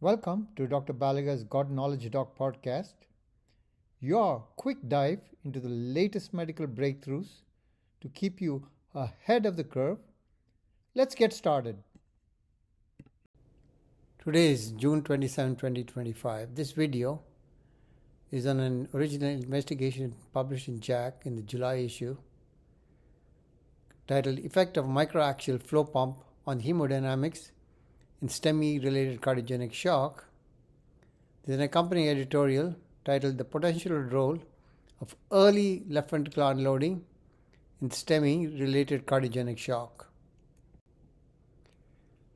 Welcome to Dr. Balaga's God Knowledge Doc podcast, your quick dive into the latest medical breakthroughs to keep you ahead of the curve. Let's get started. Today is June 27, 2025. This video is on an original investigation published in JACC in the July issue titled Effect of Microaxial Flow Pump on Hemodynamics in STEMI-related cardiogenic shock. There is an accompanying editorial titled The Potential Role of Early Left Ventricular Unloading in STEMI-related cardiogenic shock.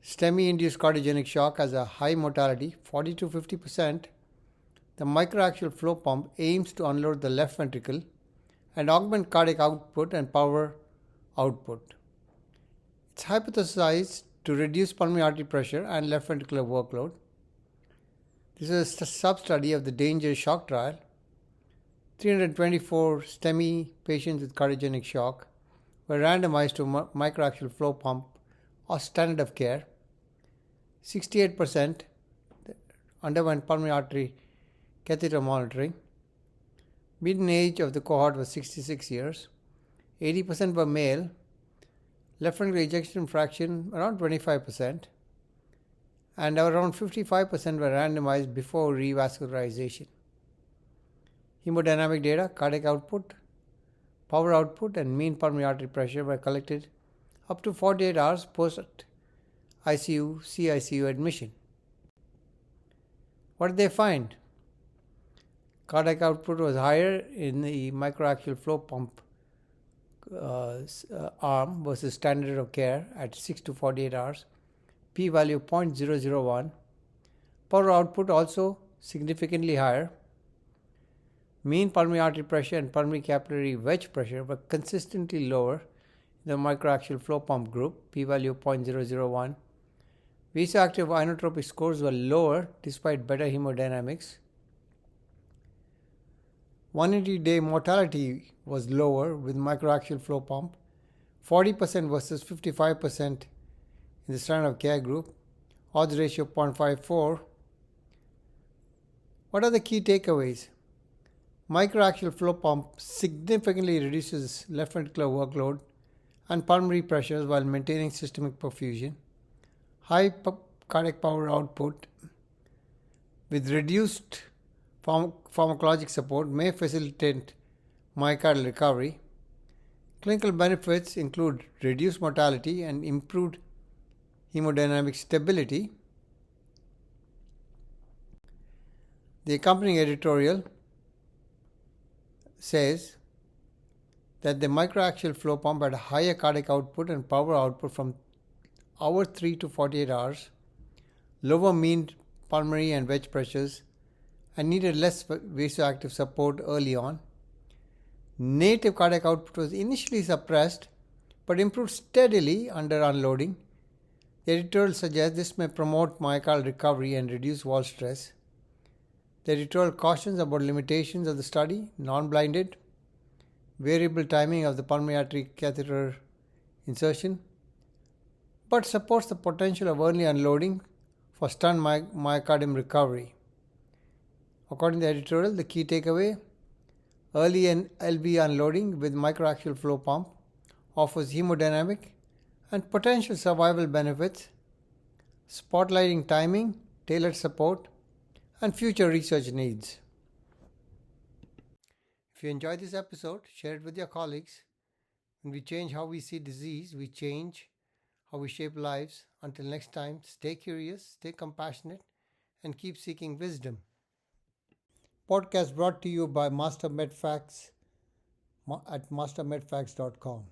STEMI-induced cardiogenic shock has a high mortality, 40 to 50%. The microaxial flow pump aims to unload the left ventricle and augment cardiac output and power output. It's hypothesized to reduce pulmonary artery pressure and left ventricular workload. This is a sub-study of the DanGer shock trial. 324 STEMI patients with cardiogenic shock were randomized to microaxial flow pump or standard of care. 68% underwent pulmonary artery catheter monitoring. Median age of the cohort was 66 years. 80% were male. Left ventricular ejection fraction around 25%, and around 55% were randomized before revascularization. Hemodynamic data, cardiac output, power output, and mean pulmonary artery pressure were collected up to 48 hours post ICU, CICU admission. What did they find? Cardiac output was higher in the microaxial flow pump arm versus standard of care at 6 to 48 hours, p-value 0.001. Power output also significantly higher. Mean pulmonary artery pressure and pulmonary capillary wedge pressure were consistently lower in the microaxial flow pump group, p-value 0.001. Vasoactive inotropic scores were lower despite better hemodynamics. 180-day mortality was lower with microaxial flow pump, 40% versus 55% in the standard of care group, odds ratio 0.54. What are the key takeaways? Microaxial flow pump significantly reduces left ventricular workload and pulmonary pressures while maintaining systemic perfusion. High cardiac power output with reduced pharmacologic support may facilitate myocardial recovery. Clinical benefits include reduced mortality and improved hemodynamic stability. The accompanying editorial says that the microaxial flow pump had a higher cardiac output and power output from hour 3 to 48 hours, lower mean pulmonary and wedge pressures, and needed less vasoactive support early on. Native cardiac output was initially suppressed but improved steadily under unloading. The editorial suggests this may promote myocardial recovery and reduce wall stress. The editorial cautions about limitations of the study, non-blinded, variable timing of the pulmonary artery catheter insertion, but supports the potential of early unloading for stunned myocardium recovery. According to the editorial, the key takeaway: early LV unloading with microaxial flow pump offers hemodynamic and potential survival benefits, spotlighting timing, tailored support, and future research needs. If you enjoyed this episode, share it with your colleagues. When we change how we see disease, we change how we shape lives. Until next time, stay curious, stay compassionate, and keep seeking wisdom. Podcast brought to you by Master MedFacts at mastermedfacts.com.